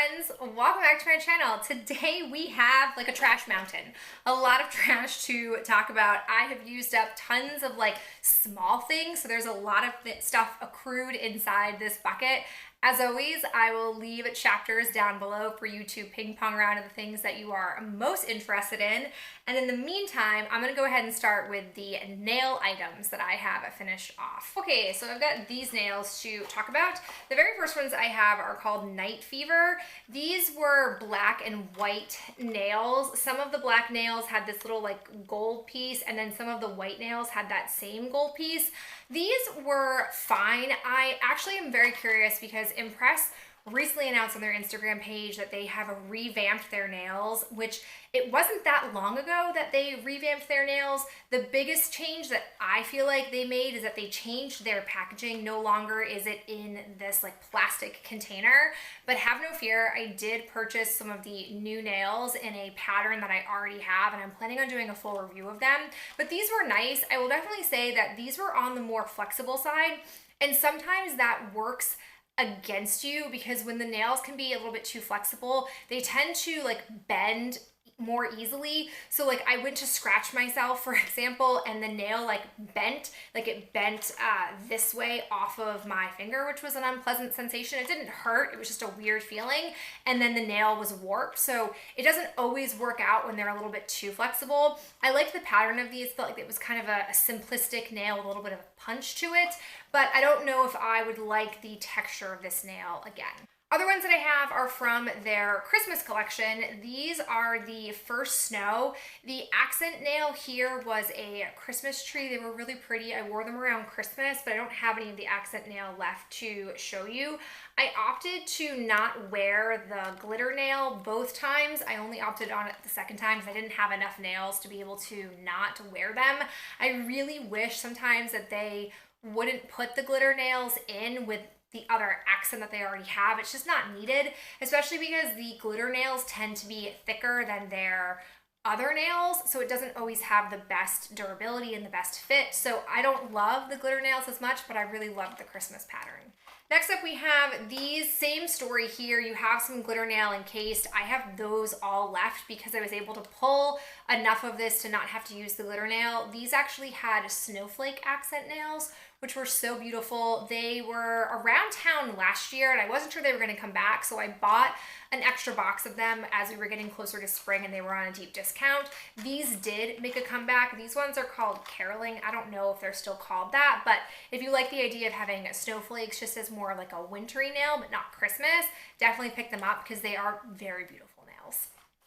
friends, welcome back to my channel. Today we have like a trash mountain, a lot of trash to talk about. I have used up tons of like small things, so there's a lot of stuff accrued inside this bucket. As always, I will leave chapters down below for you to ping pong around to the things that you are most interested in. And in the meantime, I'm gonna go ahead and start with the nail items that I have finished off. Okay, so I've got these nails to talk about. The very first ones I have are called Night Fever. These were black and white nails. Some of the black nails had this little like gold piece, and then some of the white nails had that same gold piece. These were fine. I actually am very curious because Impress recently announced on their Instagram page that they have revamped their nails, which it wasn't that long ago that they revamped their nails. The biggest change that I feel like they made is that they changed their packaging. No longer is it in this like plastic container, but have no fear, I did purchase some of the new nails in a pattern that I already have, and I'm planning on doing a full review of them. But these were nice. I will definitely say that these were on the more flexible side, and sometimes that works against you because when the nails can be a little bit too flexible, they tend to like bend more easily. So like I went to scratch myself, for example, and the nail like bent this way off of my finger, which was an unpleasant sensation. It didn't hurt, it was just a weird feeling. And then the nail was warped. So it doesn't always work out when they're a little bit too flexible. I liked the pattern of these, felt like it was kind of a simplistic nail with a little bit of a punch to it, but I don't know if I would like the texture of this nail again. Other ones that I have are from their Christmas collection. These are the First Snow. The accent nail here was a Christmas tree. They were really pretty. I wore them around Christmas, but I don't have any of the accent nail left to show you. I opted to not wear the glitter nail both times. I only opted on it the second time because I didn't have enough nails to be able to not wear them. I really wish sometimes that they wouldn't put the glitter nails in with the other accent that they already have. It's just not needed, especially because the glitter nails tend to be thicker than their other nails, so it doesn't always have the best durability and the best fit. So I don't love the glitter nails as much, but I really love the Christmas pattern. Next up we have these, same story here. You have some glitter nail encased. I have those all left because I was able to pull enough of this to not have to use the glitter nail. These actually had snowflake accent nails, which were so beautiful. They were around town last year and I wasn't sure they were gonna come back, so I bought an extra box of them as we were getting closer to spring and they were on a deep discount. These did make a comeback. These ones are called Caroling. I don't know if they're still called that, but if you like the idea of having snowflakes just as more like a wintry nail, but not Christmas, definitely pick them up because they are very beautiful nails.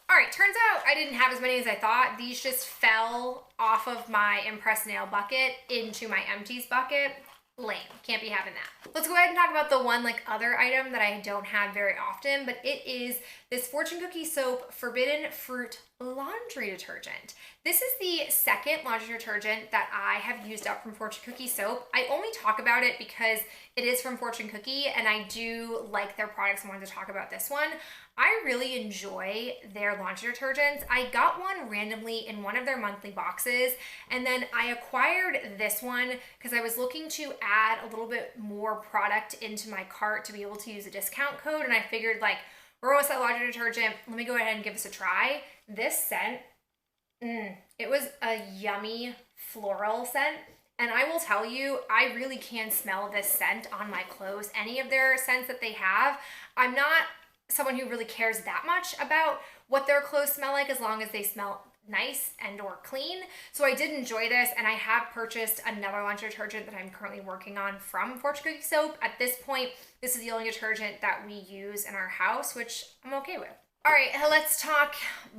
All right, turns out I didn't have as many as I thought. These just fell off of my Impress nail bucket into my Empties bucket. Lame, can't be having that. Let's go ahead and talk about the one like other item that I don't have very often, but it is this Fortune Cookie Soap Forbidden Fruit laundry detergent. This is the second laundry detergent that I have used up from Fortune Cookie Soap. I only talk about it because it is from Fortune Cookie and I do like their products and wanted to talk about this one. I really enjoy their laundry detergents. I got one randomly in one of their monthly boxes, and then I acquired this one because I was looking to add a little bit more product into my cart to be able to use a discount code, and I figured like, we're almost at laundry detergent, let me go ahead and give this a try. This scent, it was a yummy floral scent. And I will tell you, I really can smell this scent on my clothes. Any of their scents that they have, I'm not someone who really cares that much about what their clothes smell like as long as they smell nice and or clean. So I did enjoy this, and I have purchased another laundry detergent that I'm currently working on from Fortune Cookie Soap. At this point, this is the only detergent that we use in our house, which I'm okay with. All right, let's talk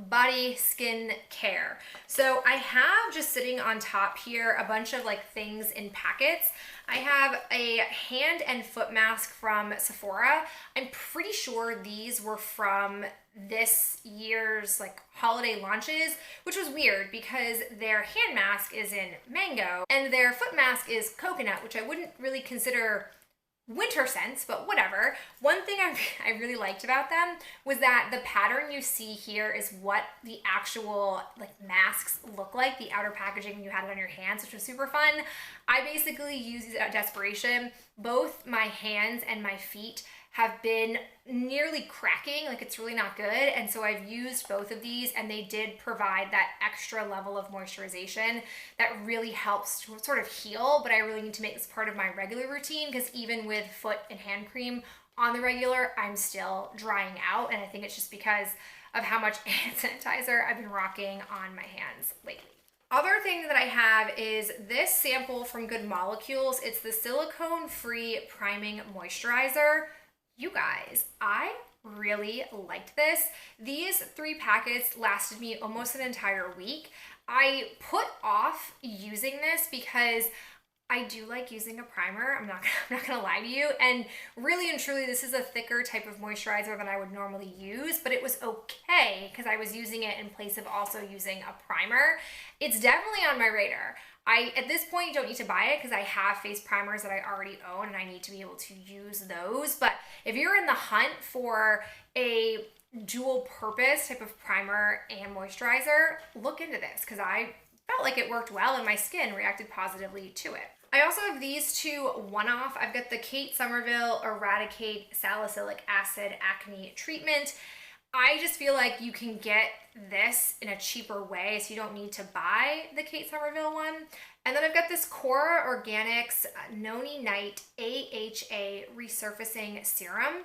body skin care. So I have just sitting on top here a bunch of like things in packets. I have a hand and foot mask from Sephora. I'm pretty sure these were from this year's like holiday launches, which was weird because their hand mask is in mango and their foot mask is coconut, which I wouldn't really consider winter scents, but whatever. One thing I really liked about them was that the pattern you see here is what the actual like masks look like, the outer packaging when you had it on your hands, which was super fun. I basically use these out of desperation. Both my hands and my feet have been nearly cracking, like it's really not good. And so I've used both of these and they did provide that extra level of moisturization that really helps to sort of heal, but I really need to make this part of my regular routine because even with foot and hand cream on the regular, I'm still drying out. And I think it's just because of how much hand sanitizer I've been rocking on my hands lately. Other thing that I have is this sample from Good Molecules. It's the silicone-free priming moisturizer. You guys, I really liked this. These 3 packets lasted me almost an entire week. I put off using this because I do like using a primer. I'm not gonna lie to you. And really and truly, this is a thicker type of moisturizer than I would normally use, but it was okay because I was using it in place of also using a primer. It's definitely on my radar. I, at this point, don't need to buy it because I have face primers that I already own and I need to be able to use those. But if you're in the hunt for a dual purpose type of primer and moisturizer, look into this because I felt like it worked well and my skin reacted positively to it. I also have these 2 one-off. I've got the Kate Somerville Eradicate Salicylic Acid Acne Treatment. I just feel like you can get this in a cheaper way, so you don't need to buy the Kate Somerville one. And then I've got this Cora Organics Noni Night AHA Resurfacing Serum.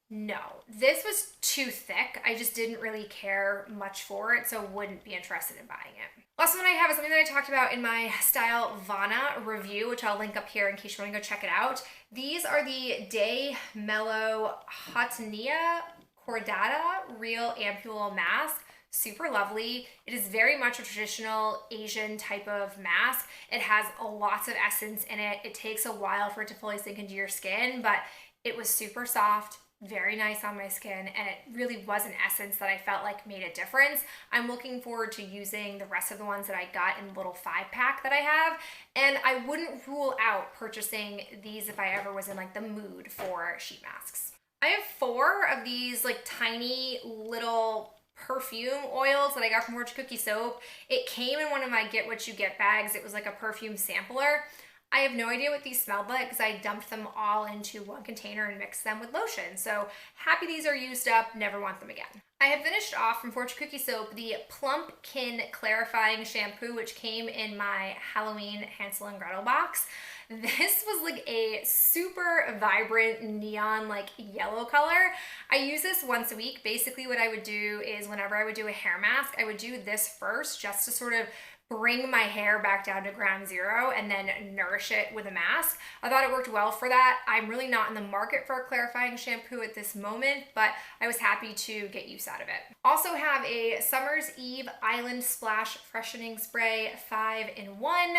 No, this was too thick. I just didn't really care much for it, so wouldn't be interested in buying it. Last one I have is something that I talked about in my Style Vana review, which I'll link up here in case you want to go check it out. These are the Day Mellow Hotania Cordata Real Ampule Mask. Super lovely. It is very much a traditional Asian type of mask. It has lots of essence in it. It takes a while for it to fully sink into your skin, but it was super soft, very nice on my skin, and it really was an essence that I felt like made a difference. I'm looking forward to using the rest of the ones that I got in the little 5-pack that I have, and I wouldn't rule out purchasing these if I ever was in like the mood for sheet masks. I have 4 of these like tiny little perfume oils that I got from Fortune Cookie Soap. It came in one of my Get What You Get bags. It was like a perfume sampler. I have no idea what these smelled like because I dumped them all into one container and mixed them with lotion. So happy these are used up, never want them again. I have finished off from Fortune Cookie Soap the Plumpkin Clarifying Shampoo, which came in my Halloween Hansel and Gretel box. This was like a super vibrant neon like yellow color. I use this once a week. Basically what I would do is whenever I would do a hair mask, I would do this first just to sort of bring my hair back down to ground zero and then nourish it with a mask. I thought it worked well for that. I'm really not in the market for a clarifying shampoo at this moment, but I was happy to get use out of it. Also have a Summer's Eve Island Splash Freshening Spray 5-in-1.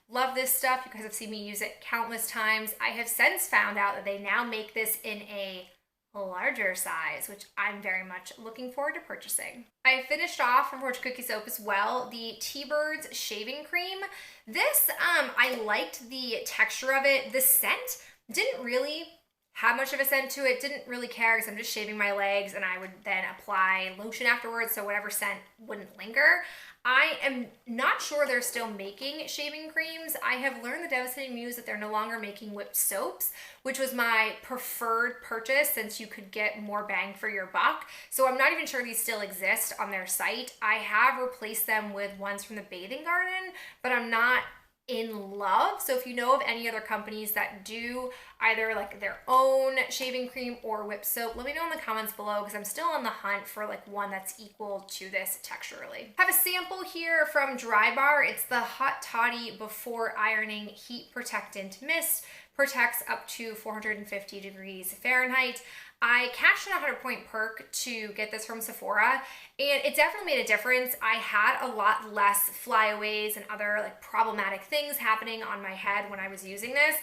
Love this stuff. You guys have seen me use it countless times. I have since found out that they now make this in a larger size, which I'm very much looking forward to purchasing. I finished off from Fortune Cookie Soap as well, the T-Birds Shaving Cream. This, I liked the texture of it. The scent didn't really have much of a scent to it. Didn't really care because I'm just shaving my legs and I would then apply lotion afterwards, so whatever scent wouldn't linger. I am not sure they're still making shaving creams. I have learned the devastating news that they're no longer making whipped soaps, which was my preferred purchase since you could get more bang for your buck. So I'm not even sure these still exist on their site. I have replaced them with ones from the Bathing Garden, but I'm not in love. So if you know of any other companies that do either like their own shaving cream or whipped soap, let me know in the comments below because I'm still on the hunt for like one that's equal to this texturally. I have a sample here from Drybar. It's the Hot Toddy Before Ironing Heat Protectant Mist. Protects up to 450 degrees Fahrenheit. I cashed in a 100-point perk to get this from Sephora, and it definitely made a difference. I had a lot less flyaways and other like problematic things happening on my head when I was using this.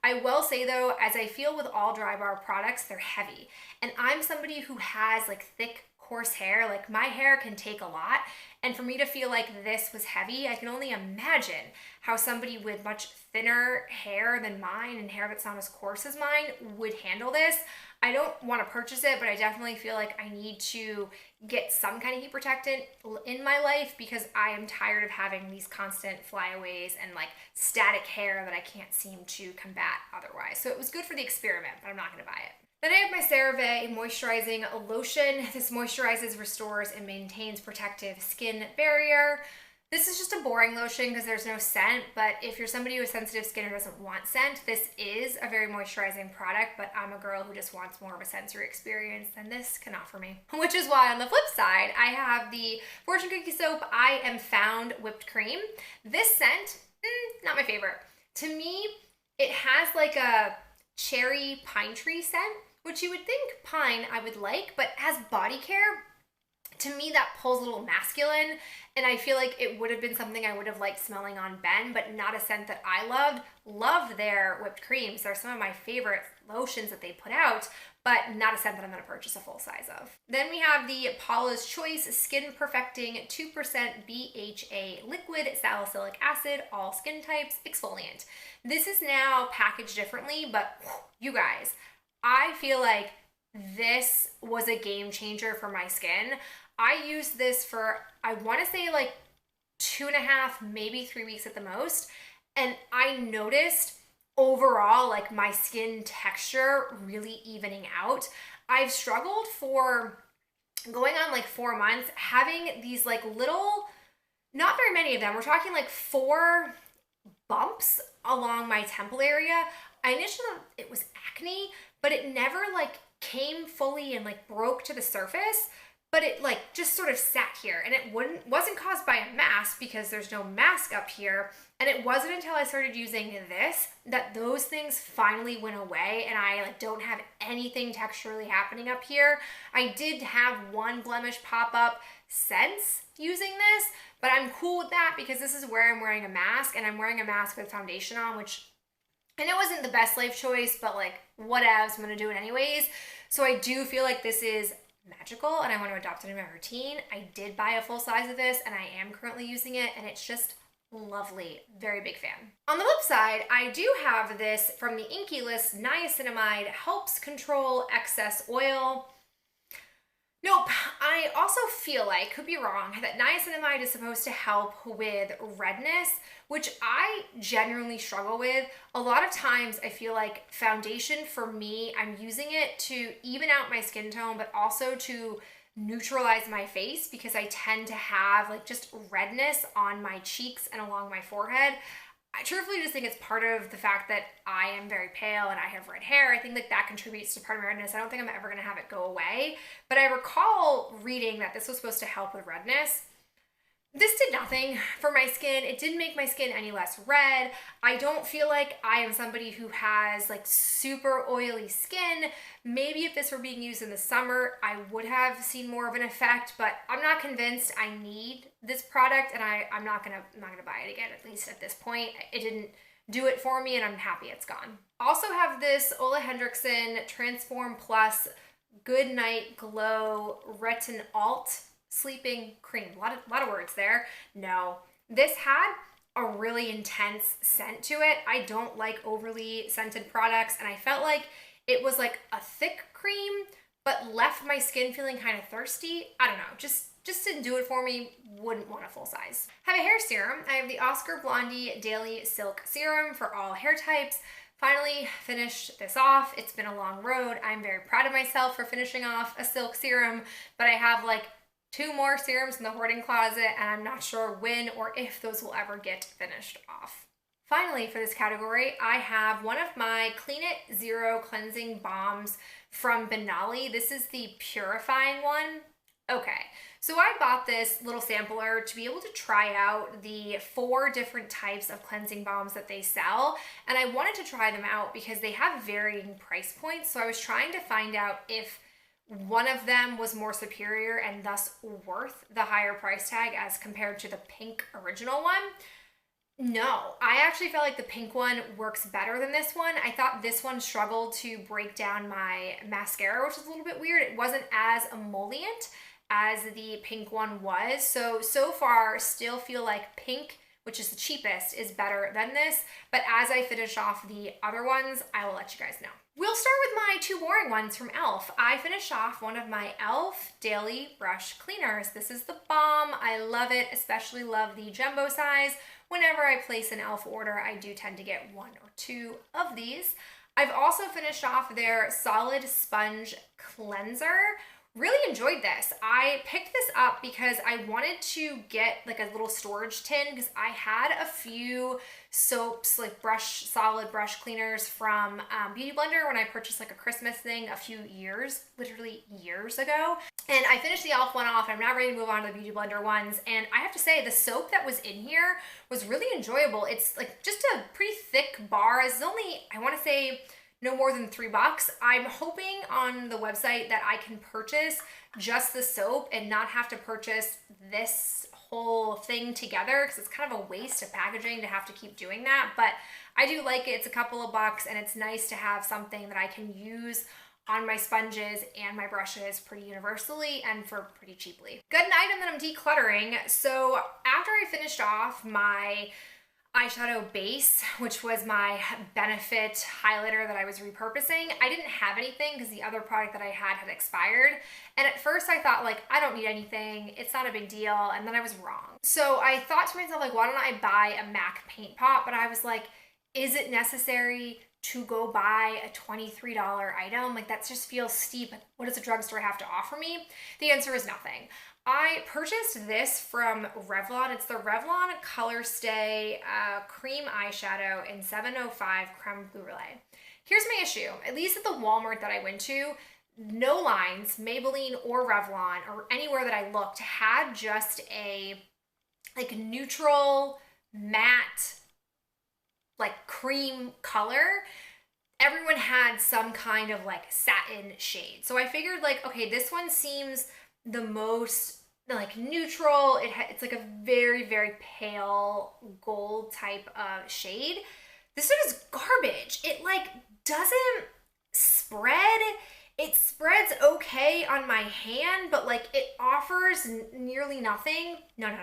I will say though, as I feel with all Drybar products, they're heavy. And I'm somebody who has like thick, coarse hair. Like my hair can take a lot. And for me to feel like this was heavy, I can only imagine how somebody with much thinner hair than mine and hair that's not as coarse as mine would handle this. I don't want to purchase it, but I definitely feel like I need to get some kind of heat protectant in my life because I am tired of having these constant flyaways and like static hair that I can't seem to combat otherwise. So it was good for the experiment, but I'm not going to buy it. Then I have my CeraVe moisturizing lotion. This moisturizes, restores, and maintains protective skin barrier. This is just a boring lotion because there's no scent, but if you're somebody who has sensitive skin or doesn't want scent, this is a very moisturizing product, but I'm a girl who just wants more of a sensory experience than this can offer me. Which is why on the flip side, I have the Fortune Cookie Soap I Am Found Whipped Cream. This scent, not my favorite. To me, it has like a cherry pine tree scent, which you would think pine I would like, but as body care, to me that pulls a little masculine, and I feel like it would have been something I would have liked smelling on Ben, but not a scent that I loved. Love their whipped creams. They're some of my favorite lotions that they put out, but not a scent that I'm going to purchase a full size of. Then we have the Paula's Choice Skin Perfecting 2% BHA Liquid Salicylic Acid All Skin Types Exfoliant. This is now packaged differently, but you guys, I feel like this was a game changer for my skin. I used this for, I want to say like 2.5, maybe 3 weeks at the most. And I noticed overall like my skin texture really evening out. I've struggled for going on like 4 months having these like little, not very many of them. We're talking like 4 bumps along my temple area. I initially thought it was acne, but it never like came fully and like broke to the surface, but it like just sort of sat here, and it wasn't caused by a mask because there's no mask up here. And it wasn't until I started using this that those things finally went away, and I like don't have anything texturally happening up here. I did have one blemish pop up since using this, but I'm cool with that because this is where I'm wearing a mask, and I'm wearing a mask with foundation on, which and it wasn't the best life choice, but like whatevs, I'm gonna do it anyways. So I do feel like this is magical and I want to adopt it in my routine. I did buy a full size of this and I am currently using it, and it's just lovely. Very big fan. On the flip side, I do have this from the Inkey List Niacinamide Helps Control Excess Oil. Nope. I also feel like, could be wrong, that niacinamide is supposed to help with redness, which I genuinely struggle with. A lot of times I feel like foundation for me, I'm using it to even out my skin tone, but also to neutralize my face because I tend to have like just redness on my cheeks and along my forehead. I truthfully just think it's part of the fact that I am very pale and I have red hair. I think like that contributes to part of my redness. I don't think I'm ever going to have it go away. But I recall reading that this was supposed to help with redness. This did nothing for my skin. It didn't make my skin any less red. I don't feel like I am somebody who has like super oily skin. Maybe if this were being used in the summer, I would have seen more of an effect, but I'm not convinced I need this product, and I'm not gonna buy it again, at least at this point. It didn't do it for me, and I'm happy it's gone. Also have this Ole Hendrickson Transform Plus Good Night Glow Retinalt Sleeping Cream. A lot of words there. No, this had a really intense scent to it. I don't like overly scented products, and I felt like it was like a thick cream, but left my skin feeling kind of thirsty. I don't know, just didn't do it for me. Wouldn't want a full size. Have a hair serum. I have the Oscar Blondie Daily Silk Serum for all hair types. Finally finished this off. It's been a long road. I'm very proud of myself for finishing off a silk serum, but I have like 2 more serums in the hoarding closet, and I'm not sure when or if those will ever get finished off. Finally, for this category, I have one of my Clean It Zero Cleansing Balms from Benali. This is the purifying one. Okay, so I bought this little sampler to be able to try out the 4 different types of cleansing balms that they sell, and I wanted to try them out because they have varying price points, so I was trying to find out if one of them was more superior and thus worth the higher price tag as compared to the pink original one. No, I actually felt like the pink one works better than this one. I thought this one struggled to break down my mascara, which is a little bit weird. It wasn't as emollient as the pink one was. So far, still feel like pink, which is the cheapest, is better than this. But as I finish off the other ones, I will let you guys know. We'll start with my 2 boring ones from e.l.f. I finished off one of my e.l.f. Daily Brush Cleaners. This is the bomb. I love it, especially love the jumbo size. Whenever I place an e.l.f. order, I do tend to get 1 or 2 of these. I've also finished off their Solid Sponge Cleanser. Really enjoyed this. I picked this up because I wanted to get like a little storage tin because I had a few soaps, like solid brush cleaners from Beauty Blender when I purchased like a Christmas thing a few years, literally years ago. And I finished the e.l.f. one off. I'm now ready to move on to the Beauty Blender ones. And I have to say the soap that was in here was really enjoyable. It's like just a pretty thick bar. It's only, I want to say, no more than $3. I'm hoping on the website that I can purchase just the soap and not have to purchase this whole thing together because it's kind of a waste of packaging to have to keep doing that. But I do like it. It's a couple of bucks and it's nice to have something that I can use on my sponges and my brushes pretty universally and for pretty cheaply. Got an item that I'm decluttering. So after I finished off my eyeshadow base, which was my Benefit highlighter that I was repurposing, I didn't have anything because the other product that I had expired. And at first I thought like, I don't need anything, it's not a big deal. And then I was wrong. So I thought to myself like, why don't I buy a MAC paint pot? But I was like, is it necessary to go buy a $23 item? Like that just feels steep. What does a drugstore have to offer me? The answer is nothing. I purchased this from Revlon. It's the Revlon Color Stay Cream Eyeshadow in 705 Creme Brulee. Here's my issue. At least at the Walmart that I went to, no lines, Maybelline or Revlon or anywhere that I looked had just a like neutral matte like cream color. Everyone had some kind of like satin shade. So I figured like, okay, this one seems the most like neutral. It's like a very, very pale gold type of shade. This one is garbage. It like doesn't spread. It spreads okay on my hand, but like it offers nearly nothing. Nope.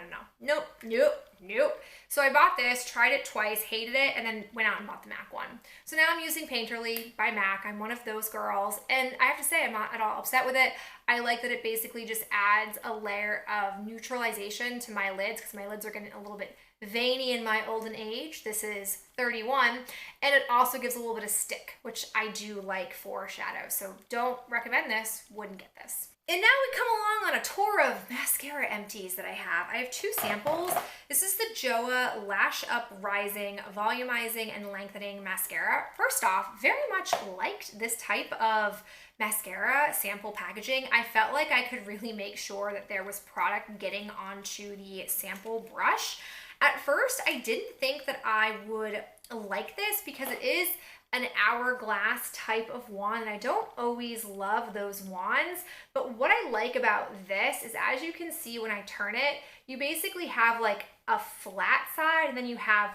So I bought this, tried it twice, hated it, and then went out and bought the MAC one. So now I'm using Painterly by MAC. I'm one of those girls, and I have to say I'm not at all upset with it. I like that it basically just adds a layer of neutralization to my lids because my lids are getting a little bit veiny in my olden age. This is 31, and it also gives a little bit of stick, which I do like for shadow. So don't recommend this, wouldn't get this. And now we come along on a tour of mascara empties that I have. I have two samples. This is the JOA Lash Up Rising Volumizing and Lengthening Mascara. First off, very much liked this type of mascara sample packaging. I felt like I could really make sure that there was product getting onto the sample brush. At first, I didn't think that I would like this because it is an hourglass type of wand, and I don't always love those wands, but what I like about this is, as you can see when I turn it, you basically have like a flat side and then you have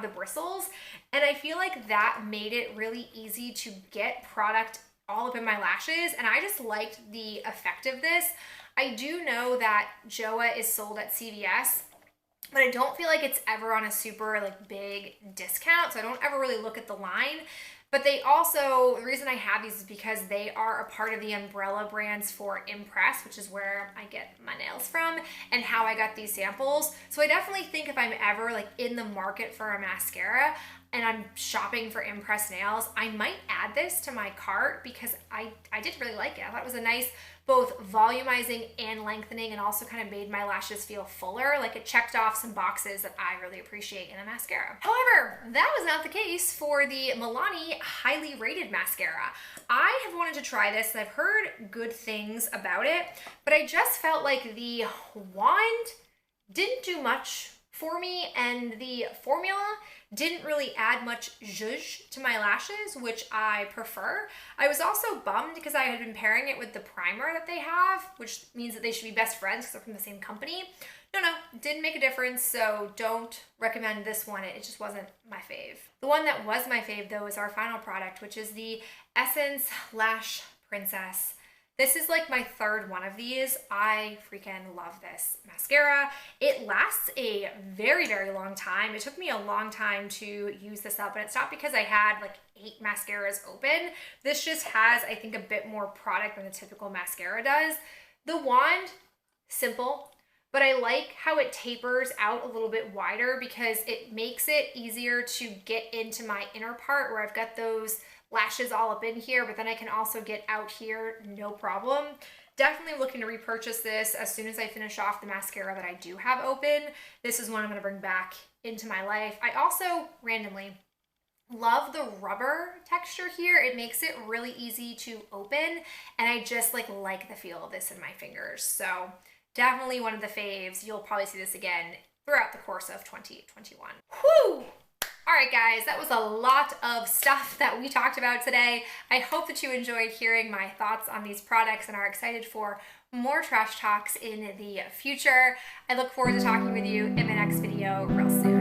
the bristles, and I feel like that made it really easy to get product all up in my lashes, and I just liked the effect of this. I do know that JOA is sold at CVS, but I don't feel like it's ever on a super like big discount, so I don't ever really look at the line. But they also, the reason I have these is because they are a part of the umbrella brands for Impress, which is where I get my nails from and how I got these samples. So I definitely think if I'm ever like in the market for a mascara and I'm shopping for Impress nails, I might add this to my cart because I did really like it. I thought it was a nice both volumizing and lengthening, and also kind of made my lashes feel fuller. Like it checked off some boxes that I really appreciate in a mascara. However, that was not the case for the Milani Highly Rated Mascara. I have wanted to try this and I've heard good things about it, but I just felt like the wand didn't do much for me and the formula didn't really add much zhuzh to my lashes, which I prefer. I was also bummed because I had been pairing it with the primer that they have, which means that they should be best friends because they're from the same company. No, didn't make a difference, so don't recommend this one. It just wasn't my fave. The one that was my fave though is our final product, which is the Essence Lash Princess. This is like my third one of these. I freaking love this mascara. It lasts a very, very long time. It took me a long time to use this up, and it's not because I had like 8 mascaras open. This just has, I think, a bit more product than the typical mascara does. The wand, simple, but I like how it tapers out a little bit wider because it makes it easier to get into my inner part where I've got those lashes all up in here, but then I can also get out here, no problem. Definitely looking to repurchase this as soon as I finish off the mascara that I do have open. This is one I'm gonna bring back into my life. I also, randomly, love the rubber texture here. It makes it really easy to open, and I just like the feel of this in my fingers. So definitely one of the faves. You'll probably see this again throughout the course of 2021. Whew! All right, guys, that was a lot of stuff that we talked about today. I hope that you enjoyed hearing my thoughts on these products and are excited for more trash talks in the future. I look forward to talking with you in my next video real soon.